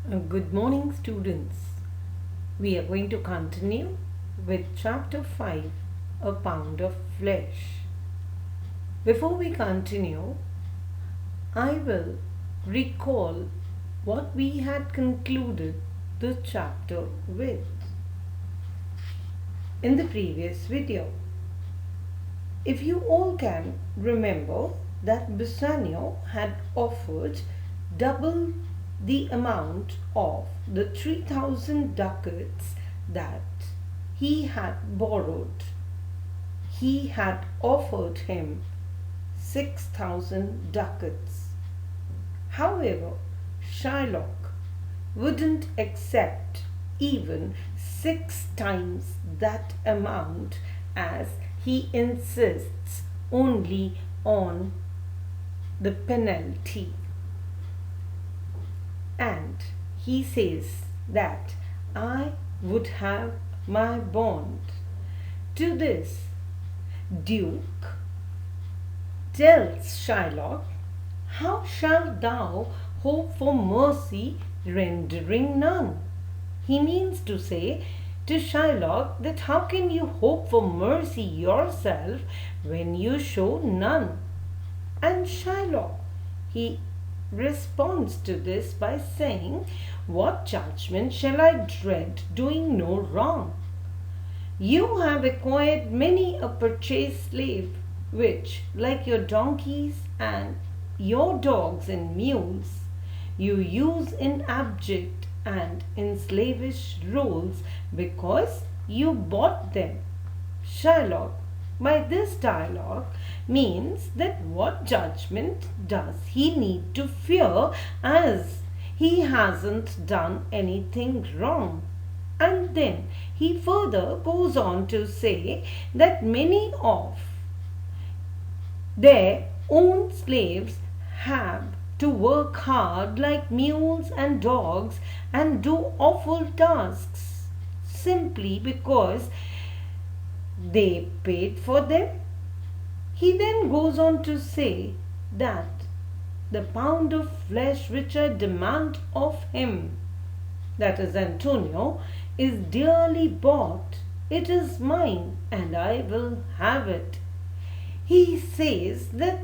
Good morning, students. We are going to continue with chapter 5, A Pound of Flesh. Before we continue, I will recall what we had concluded the chapter with in the previous video. If you all can remember that Bassanio had offered double the amount of the 3,000 ducats that he had borrowed. He had offered him 6,000 ducats. However, Shylock wouldn't accept even 6 times that amount, as he insists only on the penalty. And he says that I would have my bond. To this, Duke tells Shylock, how shalt thou hope for mercy, rendering none? He means to say to Shylock that how can you hope for mercy yourself when you show none? And Shylock, he responds to this by saying, what judgment shall I dread, doing no wrong? You have acquired many a purchased slave, which, like your donkeys and your dogs and mules, you use in abject and in slavish roles because you bought them. Shylock, by this dialogue, means that what judgment does he need to fear, as he hasn't done anything wrong? And then he further goes on to say that many of their own slaves have to work hard like mules and dogs and do awful tasks simply because they paid for them. He then goes on to say that the pound of flesh which I demand of him, that is Antonio, is dearly bought. It is mine and I will have it. He says that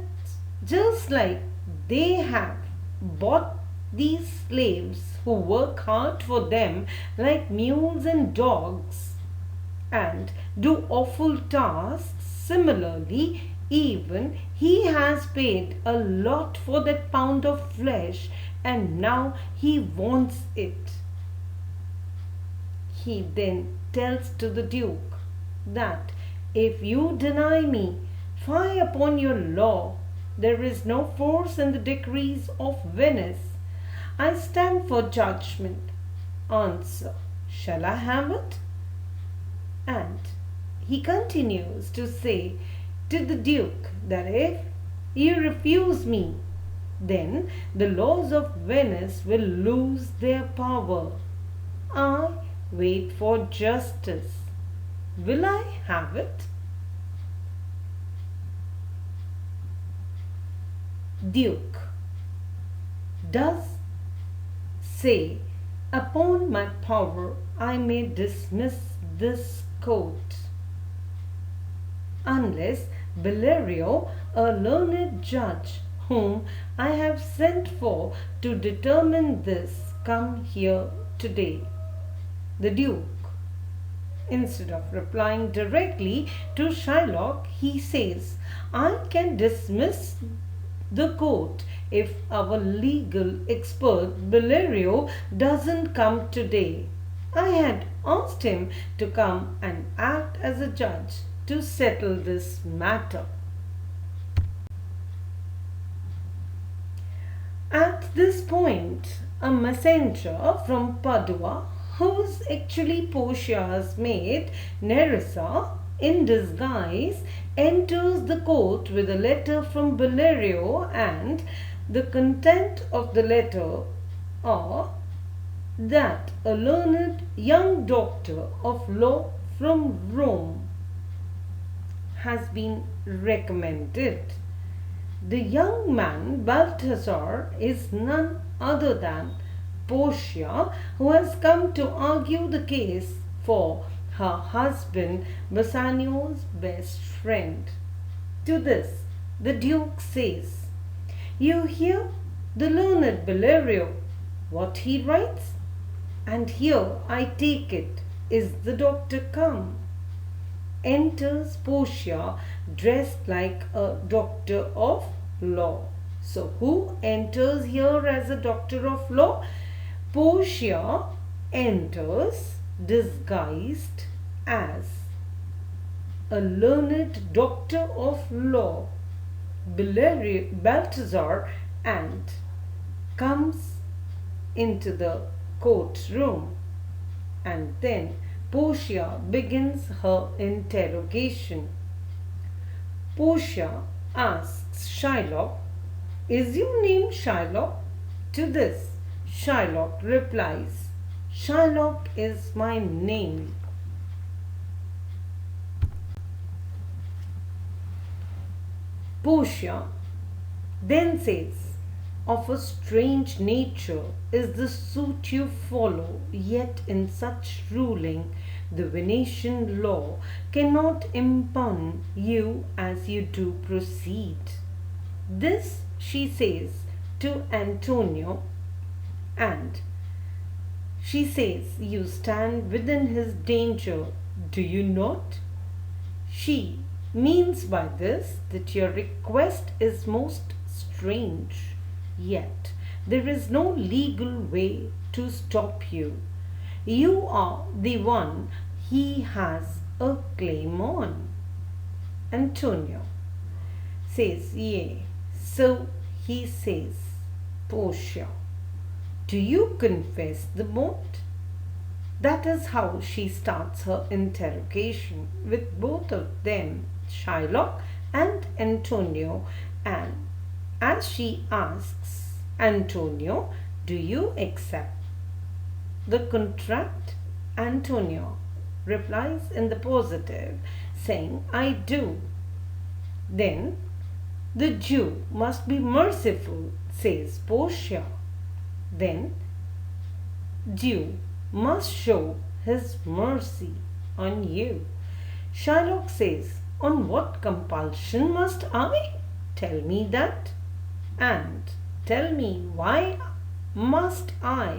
just like they have bought these slaves who work hard for them like mules and dogs and do awful tasks, similarly, even he has paid a lot for that pound of flesh and now he wants it. He then tells to the Duke that if you deny me, fie upon your law. There is no force in the decrees of Venice. I stand for judgment. Answer, shall I have it? And he continues to say to the Duke that if you refuse me, then the laws of Venice will lose their power. I wait for justice. Will I have it? Duke does say, upon my power I may dismiss this court, unless Bellerio, a learned judge whom I have sent for to determine this, come here today. The Duke, instead of replying directly to Shylock, he says, I can dismiss the court if our legal expert Bellerio doesn't come today. I had asked him to come and act as a judge to settle this matter. At this point, a messenger from Padua, who's actually Portia's maid, Nerissa, in disguise, enters the court with a letter from Bellerio, and the content of the letter are that a learned young doctor of law from Rome has been recommended. The young man Balthazar is none other than Portia, who has come to argue the case for her husband Bassanio's best friend. To this, the Duke says, "You hear the learned Bellerio, what he writes? And here, I take it, is the doctor come." Enters Portia dressed like a doctor of law. So, who enters here as a doctor of law? Portia enters disguised as a learned doctor of law, Balthazar, and comes into the courtroom. And then Portia begins her interrogation. Portia asks Shylock, "Is your name Shylock?" To this, Shylock replies, "Shylock is my name." Portia then says, "Of a strange nature is the suit you follow, yet in such ruling the Venetian law cannot impugn you as you do proceed." This she says to Antonio, and she says, "You stand within his danger, do you not?" She means by this that your request is most strange, yet there is no legal way to stop you. You are the one he has a claim on. Antonio says, "Yea, so he says." Portia, "Do you confess the bond?" That is how she starts her interrogation with both of them, Shylock and Antonio, and as she asks Antonio, "Do you accept the contract?" Antonio replies in the positive, saying, "I do." "Then the Jew must be merciful," says Portia. "Then Jew must show his mercy on you." Shylock says, "On what compulsion must I? Tell me that. And tell me, why must I?"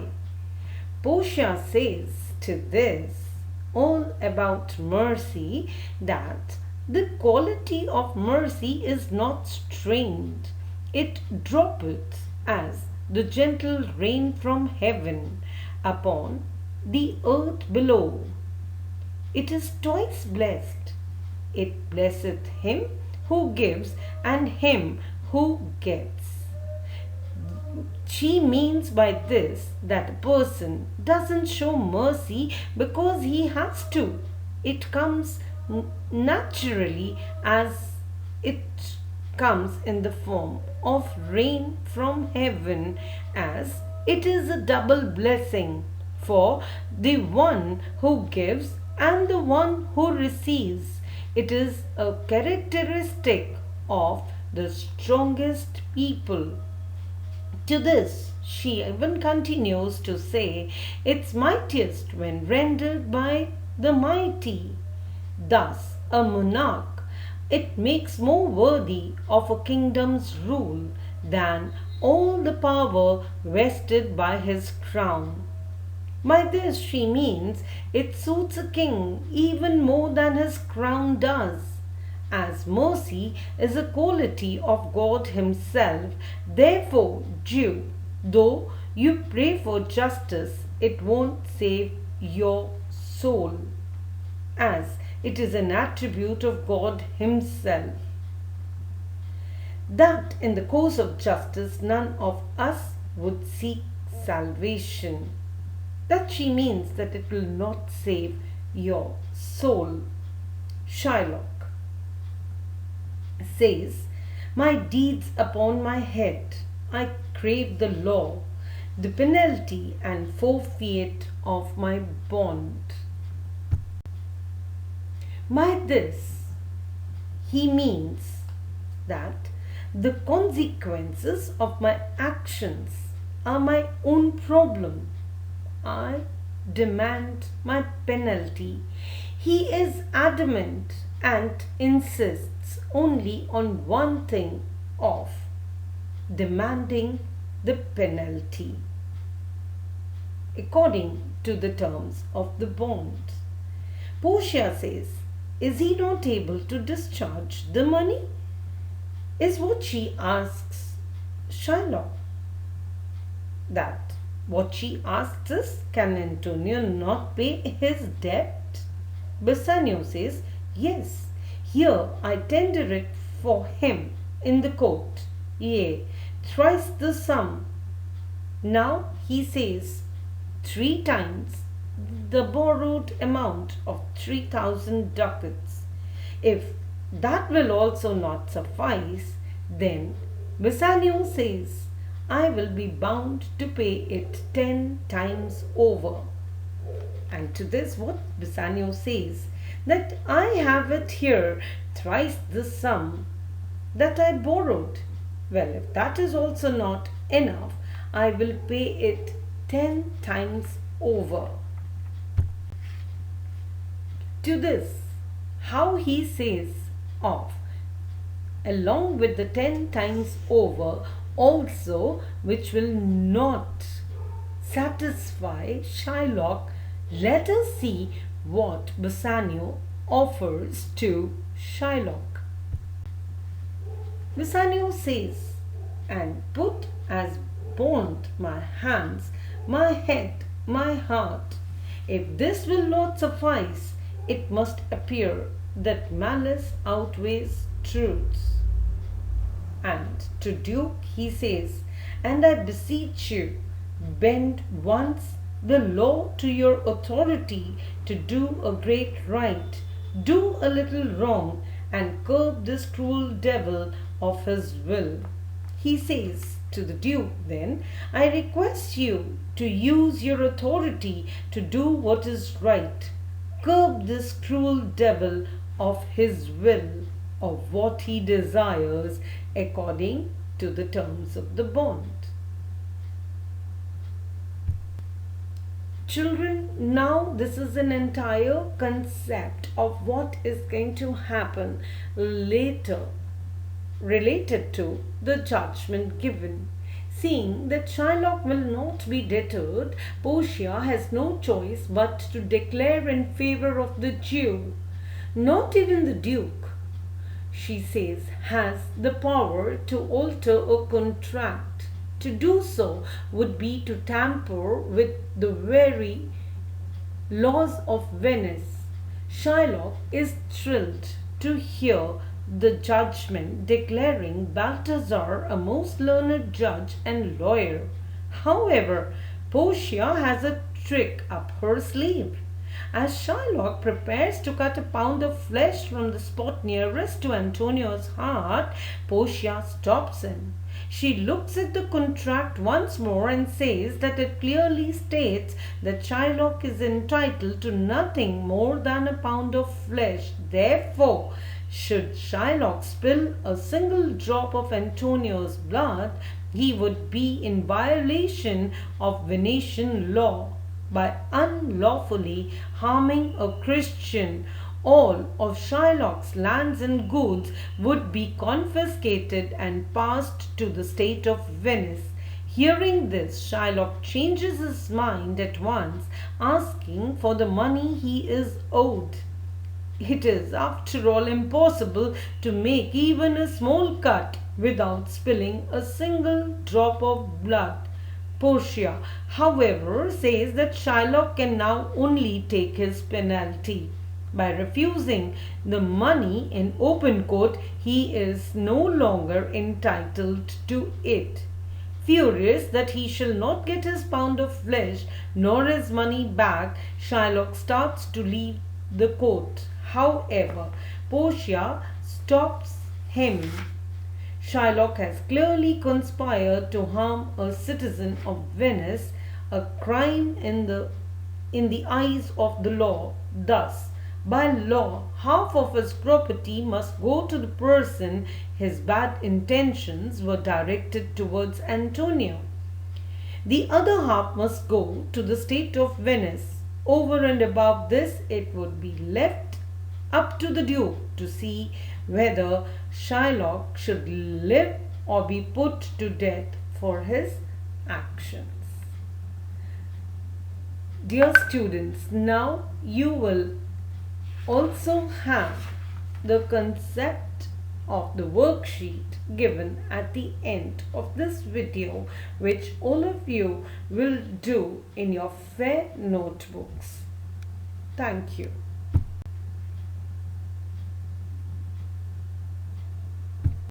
Portia says to this, all about mercy, that the quality of mercy is not strained. It droppeth as the gentle rain from heaven upon the earth below. It is twice blessed. It blesseth him who gives and him who gets. She means by this that a person doesn't show mercy because he has to. It comes naturally, as it comes in the form of rain from heaven, as it is a double blessing for the one who gives and the one who receives. It is a characteristic of the strongest people. To this, she even continues to say, "It's mightiest when rendered by the mighty." Thus, a monarch, it makes more worthy of a kingdom's rule than all the power vested by his crown. By this she means it suits a king even more than his crown does. As mercy is a quality of God himself, therefore, Jew, though you pray for justice, it won't save your soul, as it is an attribute of God himself. That in the course of justice none of us would seek salvation. That she means that it will not save your soul. Shylock says, "My deeds upon my head, I crave the law, the penalty and forfeit of my bond." By this, he means that the consequences of my actions are my own problem. I demand my penalty. He is adamant and insists only on one thing of demanding the penalty according to the terms of the bond. Portia says, is he not able to discharge the money? Is what she asks Shylock. That what she asks is, can Antonio not pay his debt? Bassanio says, yes, here I tender it for him in the court, yea, thrice the sum. Now he says, 3 times the borrowed amount of 3,000 ducats. If that will also not suffice, then Bassanio says, I will be bound to pay it 10 times over. And to this what Bassanio says, that I have it here thrice the sum that I borrowed. Well, if that is also not enough, I will pay it 10 times over. To this, how he says of, along with the 10 times over also, which will not satisfy Shylock, let us see what Bassanio offers to Shylock. Bassanio says, and put as bond my hands, my head, my heart. If this will not suffice, it must appear that malice outweighs truth. And to Duke he says, and I beseech you, bend once the law to your authority to do a great right, do a little wrong, and curb this cruel devil of his will. He says to the Duke then, I request you to use your authority to do what is right, curb this cruel devil of his will, of what he desires according to the terms of the bond. Children, now this is an entire concept of what is going to happen later related to the judgment given. Seeing that Shylock will not be deterred, Portia has no choice but to declare in favor of the Jew. Not even the Duke, she says, has the power to alter a contract. To do so would be to tamper with the very laws of Venice. Shylock is thrilled to hear the judgment declaring Balthazar a most learned judge and lawyer. However, Portia has a trick up her sleeve. As Shylock prepares to cut a pound of flesh from the spot nearest to Antonio's heart, Portia stops him. She looks at the contract once more and says that it clearly states that Shylock is entitled to nothing more than a pound of flesh. Therefore, should Shylock spill a single drop of Antonio's blood, he would be in violation of Venetian law by unlawfully harming a Christian. All of Shylock's lands and goods would be confiscated and passed to the state of Venice. Hearing this, Shylock changes his mind at once, asking for the money he is owed. It is, after all, impossible to make even a small cut without spilling a single drop of blood. Portia, however, says that Shylock can now only take his penalty. By refusing the money in open court, he is no longer entitled to it. Furious that he shall not get his pound of flesh nor his money back, Shylock starts to leave the court. However, Portia stops him. Shylock has clearly conspired to harm a citizen of Venice, a crime in the eyes of the law. Thus, by law, half of his property must go to the person his bad intentions were directed towards Antonio. The other half must go to the state of Venice. Over and above this, it would be left up to the Duke to see whether Shylock should live or be put to death for his actions. Dear students, now you will also have the concept of the worksheet given at the end of this video, which all of you will do in your fair notebooks. Thank you.